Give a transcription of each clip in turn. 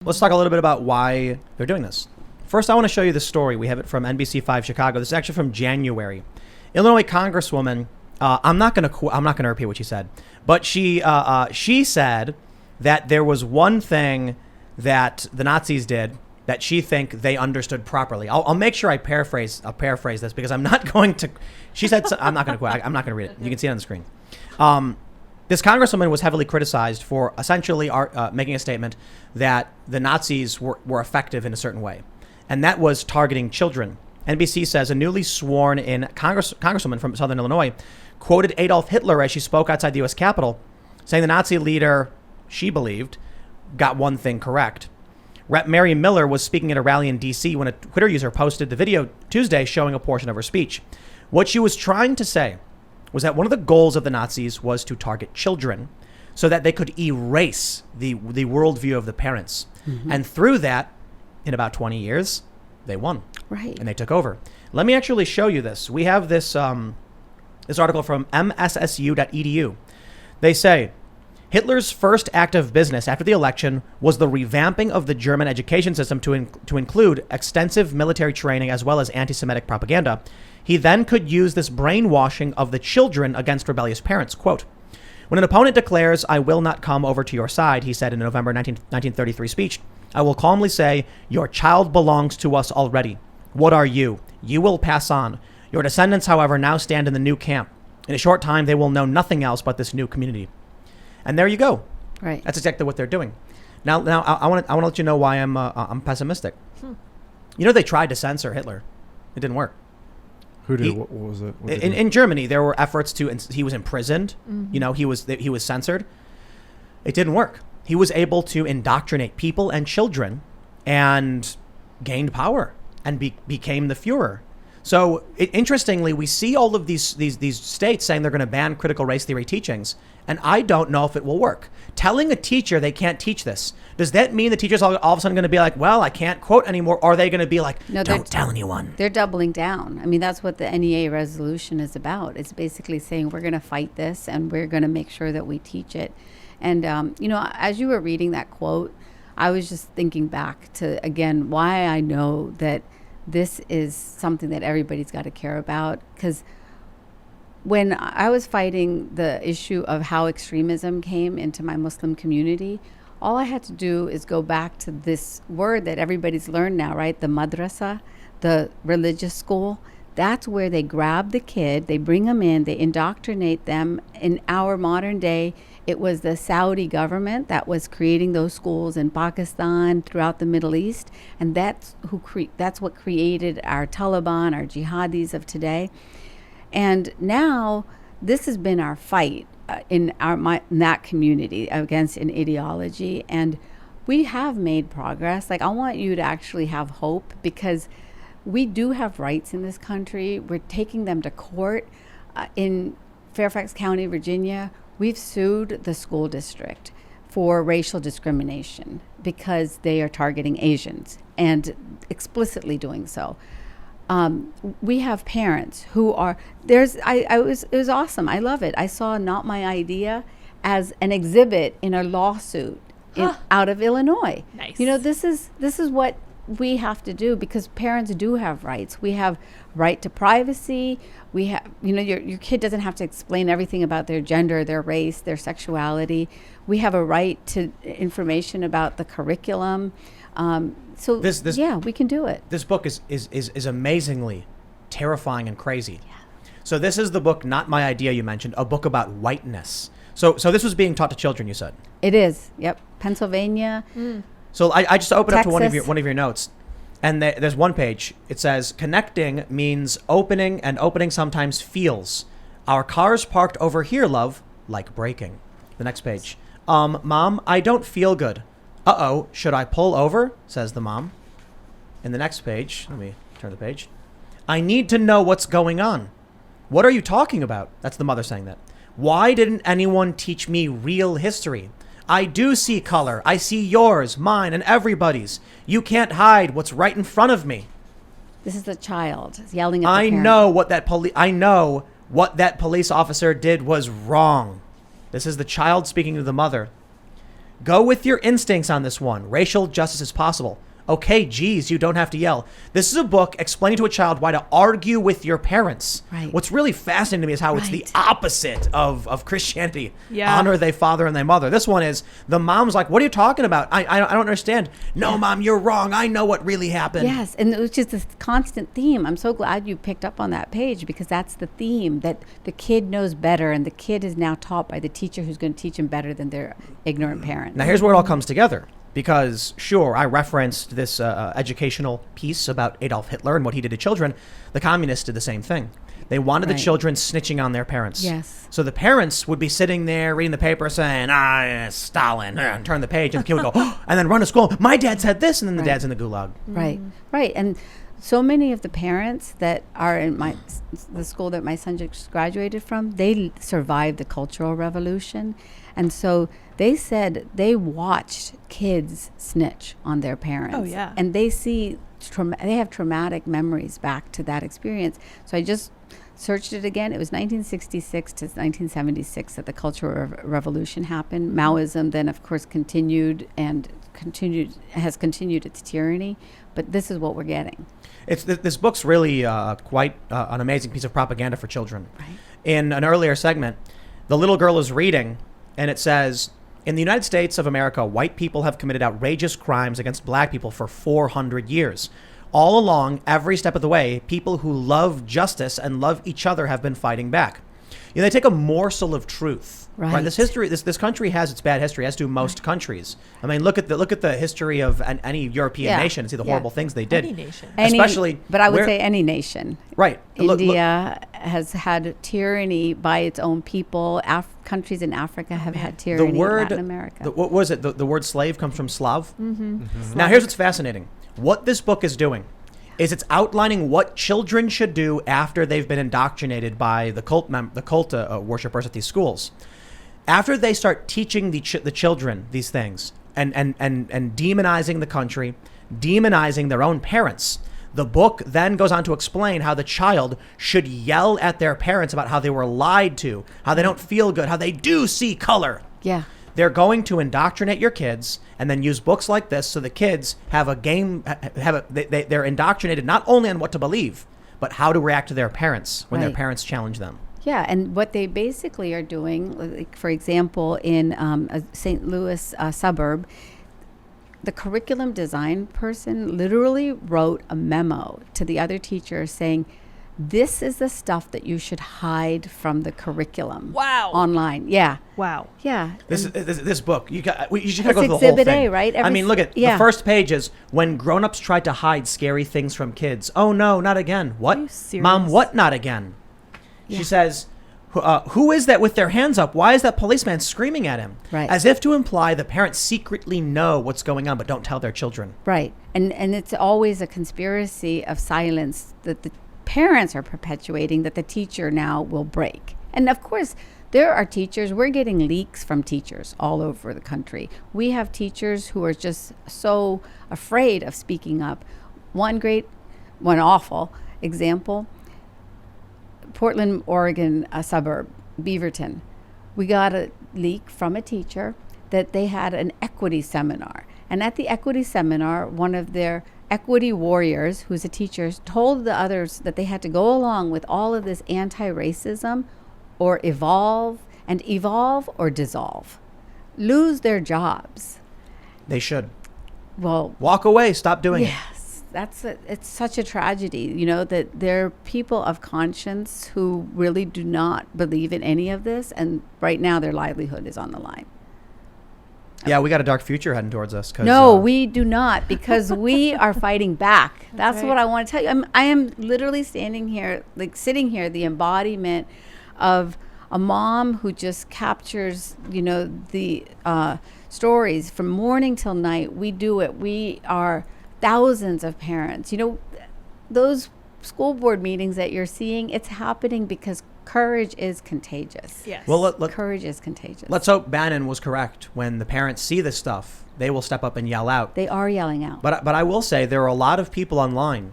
Let's talk a little bit about why they're doing this. First, I want to show you the story. We have it from NBC5 Chicago. This is actually from January. Illinois Congresswoman. I'm not going to repeat what she said, but she said that there was one thing that the Nazis did that she think they understood properly. I'll make sure I paraphrase this because I'm not going to. She said I'm not going to quote. I'm not going to read it. You can see it on the screen. This congresswoman was heavily criticized for essentially making a statement that the Nazis were effective in a certain way, and that was targeting children. NBC says a newly sworn in congresswoman from Southern Illinois quoted Adolf Hitler as she spoke outside the U.S. Capitol, saying the Nazi leader, she believed, got one thing correct. Rep. Mary Miller was speaking at a rally in D.C. when a Twitter user posted the video Tuesday showing a portion of her speech. What she was trying to say was that one of the goals of the Nazis was to target children so that they could erase the worldview of the parents. Mm-hmm. And through that, in about 20 years, they won. Right. And they took over. Let me actually show you this. We have this article from mssu.edu. They say, Hitler's first act of business after the election was the revamping of the German education system to include extensive military training as well as anti-Semitic propaganda. He then could use this brainwashing of the children against rebellious parents. Quote, when an opponent declares, I will not come over to your side, he said in a November 1933 speech, I will calmly say, your child belongs to us already. What are you? You will pass on. Your descendants, however, now stand in the new camp. In a short time, they will know nothing else but this new community. And there you go. Right. That's exactly what they're doing. Now, I want to let you know why I'm pessimistic. You know, they tried to censor Hitler. It didn't work. Who did? What was it? In Germany, there were efforts to. He was imprisoned. Mm-hmm. You know, he was censored. It didn't work. He was able to indoctrinate people and children, and gained power and became the Führer. So interestingly, we see all of these states saying they're going to ban critical race theory teachings, and I don't know if it will work. Telling a teacher they can't teach this, does that mean the teacher's all of a sudden going to be like, well, I can't quote anymore? Or are they going to be like, no, don't tell anyone? They're doubling down. I mean, that's what the NEA resolution is about. It's basically saying we're going to fight this and we're going to make sure that we teach it. And, as you were reading that quote, I was just thinking back to, again, why I know that this is something that everybody's got to care about. Because when I was fighting the issue of how extremism came into my Muslim community, all I had to do is go back to this word that everybody's learned now, right? The madrasa, the religious school. That's where they grab the kid, they bring them in, they indoctrinate them. In our modern day, it was the Saudi government that was creating those schools in Pakistan, throughout the Middle East, and that's what created our Taliban, our jihadis of today. And now this has been our fight in that community against an ideology, and we have made progress. Like, I want you to actually have hope, because we do have rights in this country. We're taking them to court. In Fairfax County, Virginia, we've sued the school district for racial discrimination because they are targeting Asians and explicitly doing so. We have parents who are it was awesome. I love it. I saw Not My Idea as an exhibit in a lawsuit out of Illinois. Nice. This is what we have to do, because parents do have rights. We have right to privacy. We have, your kid doesn't have to explain everything about their gender, their race, their sexuality. We have a right to information about the curriculum. So we can do it. This book is amazingly terrifying and crazy. Yeah. So this is the book, Not My Idea, you mentioned, a book about whiteness. So this was being taught to children, you said? It is. Yep. Pennsylvania. So I just opened up to Texas. one of your notes, and there's one page. It says, connecting means opening, and opening sometimes feels. Our car's parked over here, love, like braking. The next page. Mom, I don't feel good. Uh-oh, should I pull over? Says the mom. In the next page, let me turn the page. I need to know what's going on. What are you talking about? That's the mother saying that. Why didn't anyone teach me real history? I do see color. I see yours, mine, and everybody's. You can't hide what's right in front of me. This is the child yelling at the I parent. know what that police officer did was wrong. This is the child speaking to the mother. Go with your instincts on this one. Racial justice is possible. Okay, geez, you don't have to yell. This is a book explaining to a child why to argue with your parents. Right. What's really fascinating to me is how it's the opposite of Christianity. Yeah. Honor thy father and thy mother. This one is, the mom's like, what are you talking about? I don't understand. No, Mom, you're wrong. I know what really happened. Yes, and it was just this constant theme. I'm so glad you picked up on that page, because that's the theme, that the kid knows better, and the kid is now taught by the teacher who's going to teach him better than their ignorant parents. Now, here's where it all comes together. Because, sure, I referenced this educational piece about Adolf Hitler and what he did to children. The communists did the same thing. They wanted the children snitching on their parents. Yes. So the parents would be sitting there reading the paper saying, Stalin, and turn the page, and the kid would go, oh, and then run to school. My dad said this, and then the dad's in the gulag. Right, right. And so many of the parents that are in the school that my son just graduated from, they survived the Cultural Revolution. And so they said they watched kids snitch on their parents. Oh, yeah. And they see, they have traumatic memories back to that experience. So I just searched it again. It was 1966 to 1976 that the Cultural Revolution happened. Maoism then, of course, has continued its tyranny. But this is what we're getting. This book's really quite an amazing piece of propaganda for children. Right. In an earlier segment, the little girl is reading, and it says, in the United States of America, white people have committed outrageous crimes against black people for 400 years. All along, every step of the way, people who love justice and love each other have been fighting back. You know, they take a morsel of truth. Right. This country has its bad history, as do most countries. I mean, look at the history of any European nation and see the horrible things they did. Any nation. But I would say any nation. Right. India has had tyranny by its own people. Countries in Africa have had tyranny. Latin America. What was it? The word slave comes from Slav. Mm-hmm. Now, here's what's fascinating. What this book is doing is it's outlining what children should do after they've been indoctrinated by the cult worshippers at these schools. After they start teaching the children these things and demonizing the country, demonizing their own parents, the book then goes on to explain how the child should yell at their parents about how they were lied to, how they don't feel good, how they do see color. Yeah. They're going to indoctrinate your kids and then use books like this so the kids have a game, they're indoctrinated not only on what to believe, but how to react to their parents when their parents challenge them. Yeah, and what they basically are doing, like for example, in a St. Louis suburb, the curriculum design person literally wrote a memo to the other teachers saying, this is the stuff that you should hide from the curriculum. Wow. Online. Yeah. Wow. Yeah. This book, you should kind of go It's through the whole Exhibit thing. A, right? I mean, look at the first page is when grown-ups try to hide scary things from kids. Oh no, not again. What? Are you serious? Mom, what? Not again. Yeah. She says, who is that with their hands up? Why is that policeman screaming at him? Right. As if to imply the parents secretly know what's going on but don't tell their children. Right. And it's always a conspiracy of silence that the parents are perpetuating that the teacher now will break. And of course, there are teachers, we're getting leaks from teachers all over the country. We have teachers who are just so afraid of speaking up. One awful example, Portland, Oregon, a suburb, Beaverton. We got a leak from a teacher that they had an equity seminar. And at the equity seminar, one of their equity warriors, who's a teacher, told the others that they had to go along with all of this anti-racism or evolve or dissolve. Lose their jobs. They should. Well, walk away. Stop doing it. Yes, it's such a tragedy, you know, that there are people of conscience who really do not believe in any of this, and right now their livelihood is on the line. Yeah, we got a dark future heading towards us. No, we do not, because we are fighting back. That's right. what I want to tell you. I am literally sitting here, the embodiment of a mom who just captures, you know, the stories from morning till night. We do it. We are thousands of parents. You know, those school board meetings that you're seeing, it's happening because courage is contagious. Yes. Well, courage is contagious. Let's hope Bannon was correct. When the parents see this stuff, they will step up and yell out. They are yelling out. But I will say there are a lot of people online.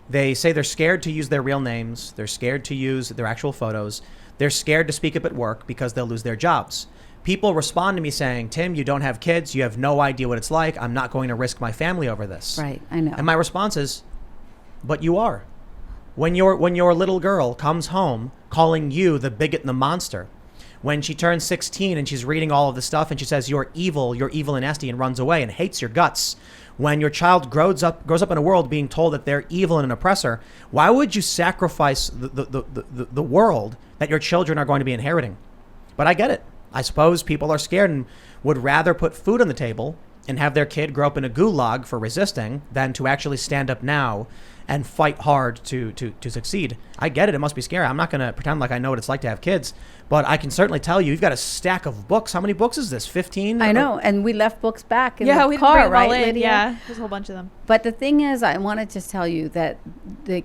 They say they're scared to use their real names. They're scared to use their actual photos. They're scared to speak up at work because they'll lose their jobs. people respond to me saying, Tim, you don't have kids. You have no idea what it's like. I'm not going to risk my family over this. Right, I know. And my response is, but you are. When your little girl comes home calling you the bigot and the monster, when she turns 16 and she's reading all of this stuff and she says, you're evil and nasty, and runs away and hates your guts. When your child grows up in a world being told that they're evil and an oppressor, why would you sacrifice the world that your children are going to be inheriting? But I get it. I suppose people are scared and would rather put food on the table and have their kid grow up in a gulag for resisting than to actually stand up now and fight hard to succeed. I get it. It must be scary. I'm not going to pretend like I know what it's like to have kids, but I can certainly tell you, you've got a stack of books. How many books is this? 15? I know. And we left books back in we the didn't car, bring them all right, in. Lydia? Yeah, there's a whole bunch of them. But the thing is, I want to just tell you that the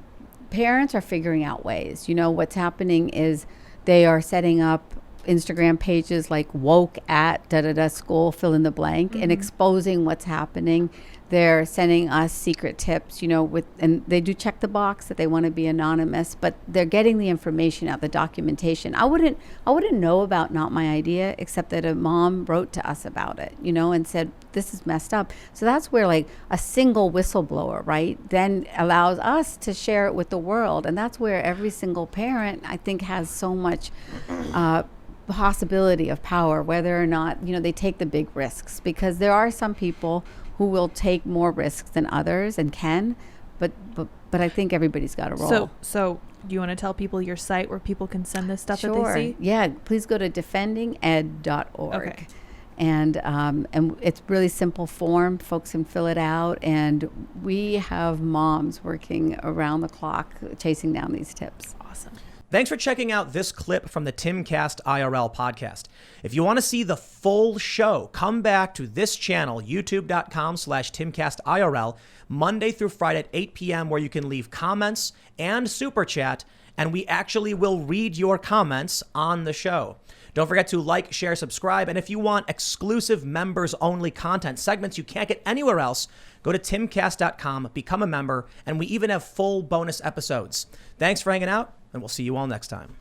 parents are figuring out ways. You know, what's happening is they are setting up Instagram pages like woke at school, fill in the blank, and exposing what's happening. They're sending us secret tips, you know, and they do check the box that they want to be anonymous, but they're getting the information out, the documentation. I wouldn't know about Not My Idea, except that a mom wrote to us about it, you know, and said, this is messed up. So that's where like a single whistleblower, right, then allows us to share it with the world. And that's where every single parent, I think, has so much possibility of power, whether or not, you know, they take the big risks, because there are some people who will take more risks than others and can, but I think everybody's got a role. So do you want to tell people your site where people can send this stuff Sure. that they see? Yeah, please go to defendinged.org. Okay. And it's really simple form. Folks can fill it out, and we have moms working around the clock chasing down these tips. Awesome. Thanks for checking out this clip from the Timcast IRL podcast. If you want to see the full show, come back to this channel, youtube.com/TimcastIRL, Monday through Friday at 8 p.m., where you can leave comments and super chat, and we actually will read your comments on the show. Don't forget to like, share, subscribe, and if you want exclusive members-only content, segments you can't get anywhere else, go to timcast.com, become a member, and we even have full bonus episodes. Thanks for hanging out, and we'll see you all next time.